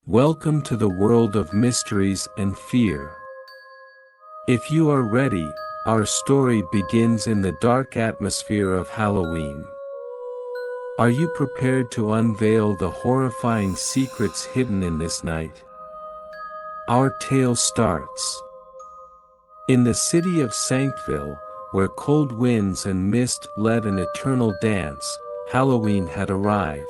Welcome to the world of mysteries and fear. If you are ready, our story begins in the dark atmosphere of Halloween. Are you prepared to unveil the horrifying secrets hidden in this night? Our tale starts in the city of Sanctville, where cold winds and mist led an eternal dance. Halloween had arrived.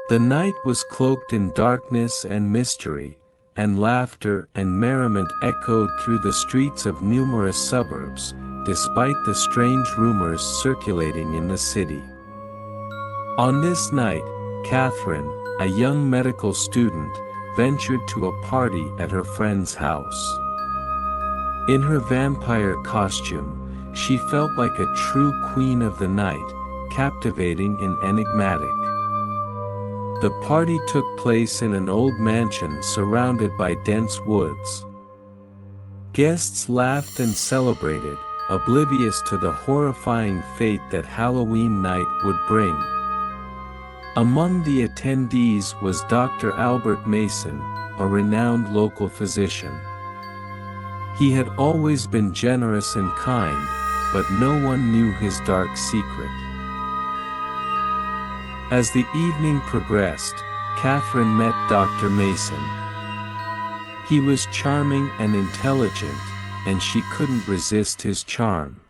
The night was cloaked in darkness and mystery, and laughter and merriment echoed through the streets of numerous suburbs, despite the strange rumors circulating in the city. On this night, Catherine, a young medical student, ventured to a party at her friend's house. In her vampire costume, she felt like a true queen of the night, captivating and enigmatic. The party took place in an old mansion surrounded by dense woods. Guests laughed and celebrated, oblivious to the horrifying fate that Halloween night would bring. Among the attendees was Dr. Albert Mason, a renowned local physician. He had always been generous and kind, but no one knew his dark secret. As the evening progressed, Catherine met Dr. Mason. He was charming and intelligent, and she couldn't resist his charm.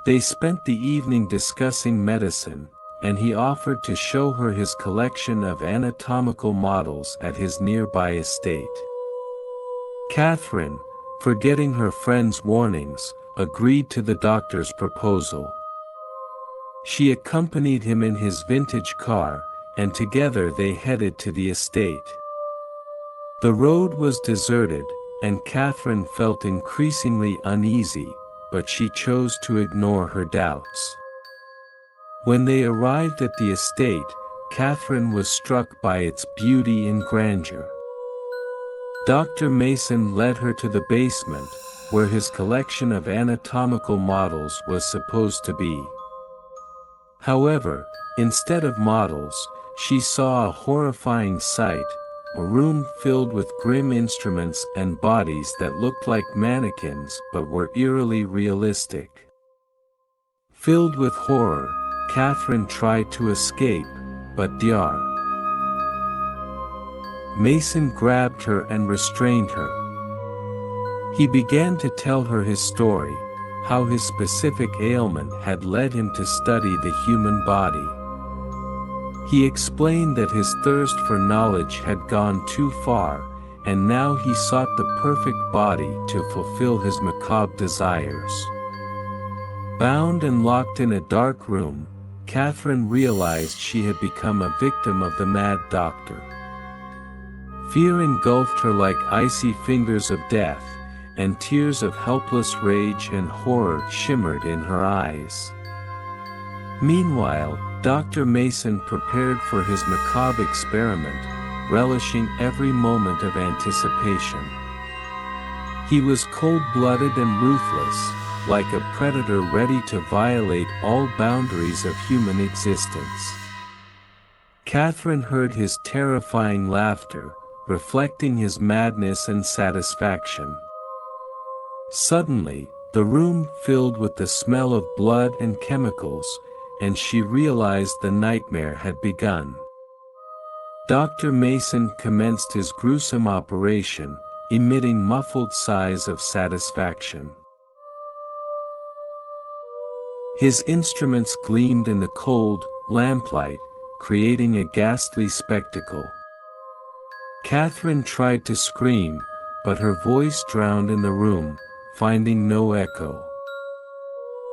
They spent the evening discussing medicine, and he offered to show her his collection of anatomical models at his nearby estate. Catherine, forgetting her friend's warnings, agreed to the doctor's proposal. She accompanied him in his vintage car, and together they headed to the estate. The road was deserted, and Catherine felt increasingly uneasy, but she chose to ignore her doubts. When they arrived at the estate, Catherine was struck by its beauty and grandeur. Dr. Mason led her to the basement, where his collection of anatomical models was supposed to be. However, instead of models, she saw a horrifying sight, a room filled with grim instruments and bodies that looked like mannequins but were eerily realistic. Filled with horror, Catherine tried to escape, but Dr. Mason grabbed her and restrained her. He began to tell her his story, how his specific ailment had led him to study the human body. He explained that his thirst for knowledge had gone too far, and now he sought the perfect body to fulfill his macabre desires. Bound and locked in a dark room, Catherine realized she had become a victim of the mad doctor. Fear engulfed her like icy fingers of death, and tears of helpless rage and horror shimmered in her eyes. Meanwhile, Dr. Mason prepared for his macabre experiment, relishing every moment of anticipation. He was cold-blooded and ruthless, like a predator ready to violate all boundaries of human existence. Catherine heard his terrifying laughter, reflecting his madness and satisfaction. Suddenly, the room filled with the smell of blood and chemicals, and she realized the nightmare had begun. Dr. Mason commenced his gruesome operation, emitting muffled sighs of satisfaction. His instruments gleamed in the cold lamplight, creating a ghastly spectacle. Catherine tried to scream, but her voice drowned in the room, finding no echo.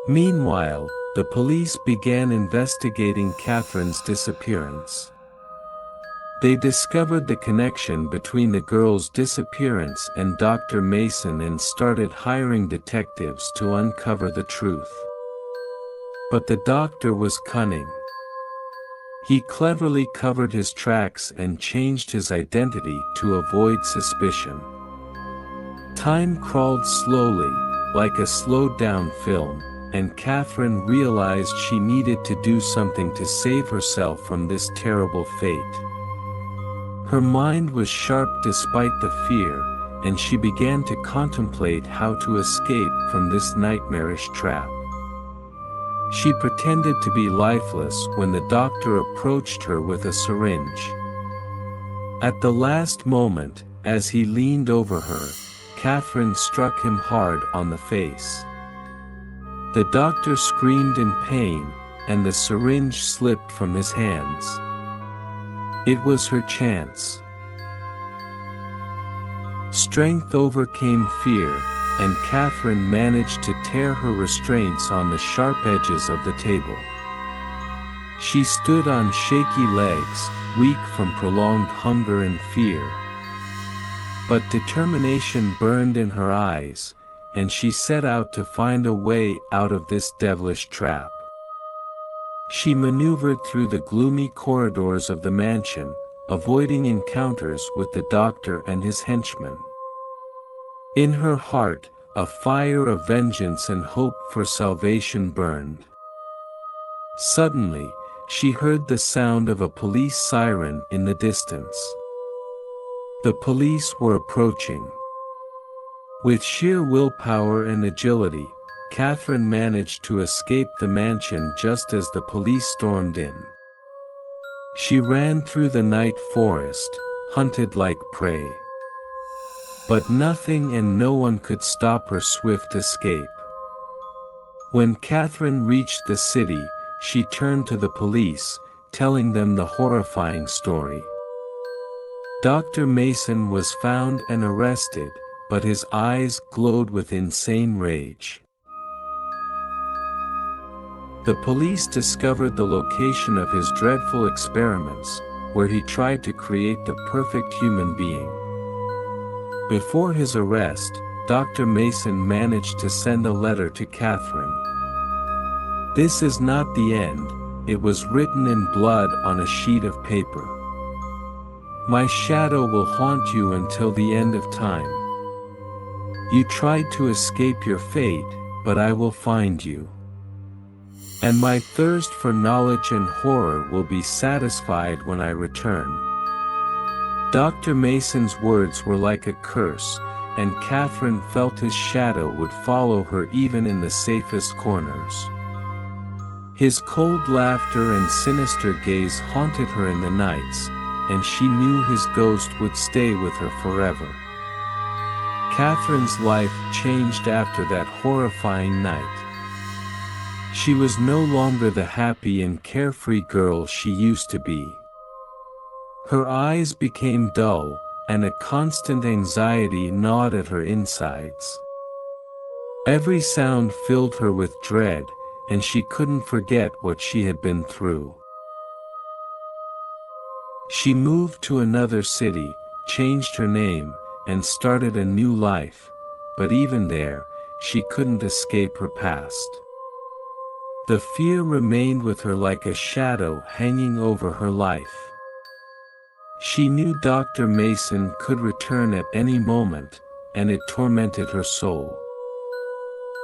Meanwhile, the police began investigating Catherine's disappearance. They discovered the connection between the girl's disappearance and Dr. Mason and started hiring detectives to uncover the truth. But the doctor was cunning. He cleverly covered his tracks and changed his identity to avoid suspicion. Time crawled slowly, like a slowed-down film, and Catherine realized she needed to do something to save herself from this terrible fate. Her mind was sharp despite the fear, and she began to contemplate how to escape from this nightmarish trap. She pretended to be lifeless when the doctor approached her with a syringe. At the last moment, as he leaned over her, Catherine struck him hard on the face. The doctor screamed in pain, and the syringe slipped from his hands. It was her chance. Strength overcame fear, and Catherine managed to tear her restraints on the sharp edges of the table. She stood on shaky legs, weak from prolonged hunger and fear. But determination burned in her eyes, and she set out to find a way out of this devilish trap. She maneuvered through the gloomy corridors of the mansion, avoiding encounters with the doctor and his henchmen. In her heart, a fire of vengeance and hope for salvation burned. Suddenly, she heard the sound of a police siren in the distance. The police were approaching. With sheer willpower and agility, Catherine managed to escape the mansion just as the police stormed in. She ran through the night forest, hunted like prey. But nothing and no one could stop her swift escape. When Catherine reached the city, she turned to the police, telling them the horrifying story. Dr. Mason was found and arrested, but his eyes glowed with insane rage. The police discovered the location of his dreadful experiments, where he tried to create the perfect human being. Before his arrest, Dr. Mason managed to send a letter to Catherine. "This is not the end," it was written in blood on a sheet of paper. "My shadow will haunt you until the end of time. You tried to escape your fate, but I will find you. And my thirst for knowledge and horror will be satisfied when I return." Dr. Mason's words were like a curse, and Catherine felt his shadow would follow her even in the safest corners. His cold laughter and sinister gaze haunted her in the nights, and she knew his ghost would stay with her forever. Catherine's life changed after that horrifying night. She was no longer the happy and carefree girl she used to be. Her eyes became dull, and a constant anxiety gnawed at her insides. Every sound filled her with dread, and she couldn't forget what she had been through. She moved to another city, changed her name, and started a new life, but even there, she couldn't escape her past. The fear remained with her like a shadow hanging over her life. She knew Dr. Mason could return at any moment, and it tormented her soul.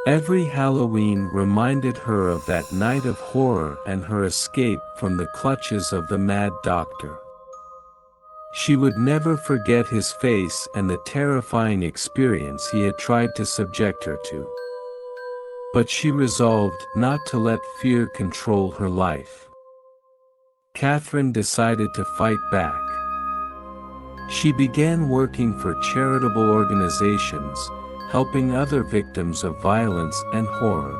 Every Halloween reminded her of that night of horror and her escape from the clutches of the mad doctor. She would never forget his face and the terrifying experience he had tried to subject her to. But she resolved not to let fear control her life. Catherine decided to fight back. She began working for charitable organizations, helping other victims of violence and horror.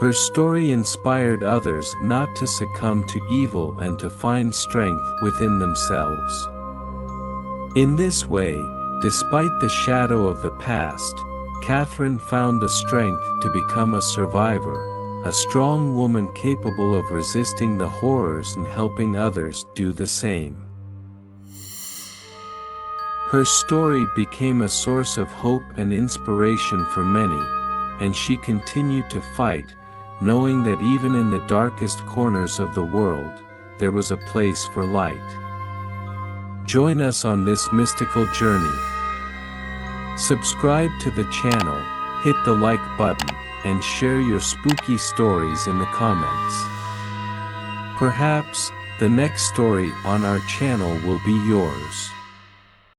Her story inspired others not to succumb to evil and to find strength within themselves. In this way, despite the shadow of the past, Catherine found the strength to become a survivor, a strong woman capable of resisting the horrors and helping others do the same. Her story became a source of hope and inspiration for many, and she continued to fight, knowing that even in the darkest corners of the world, there was a place for light. Join us on this mystical journey. Subscribe to the channel, hit the like button, and share your spooky stories in the comments. Perhaps, The next story on our channel will be yours.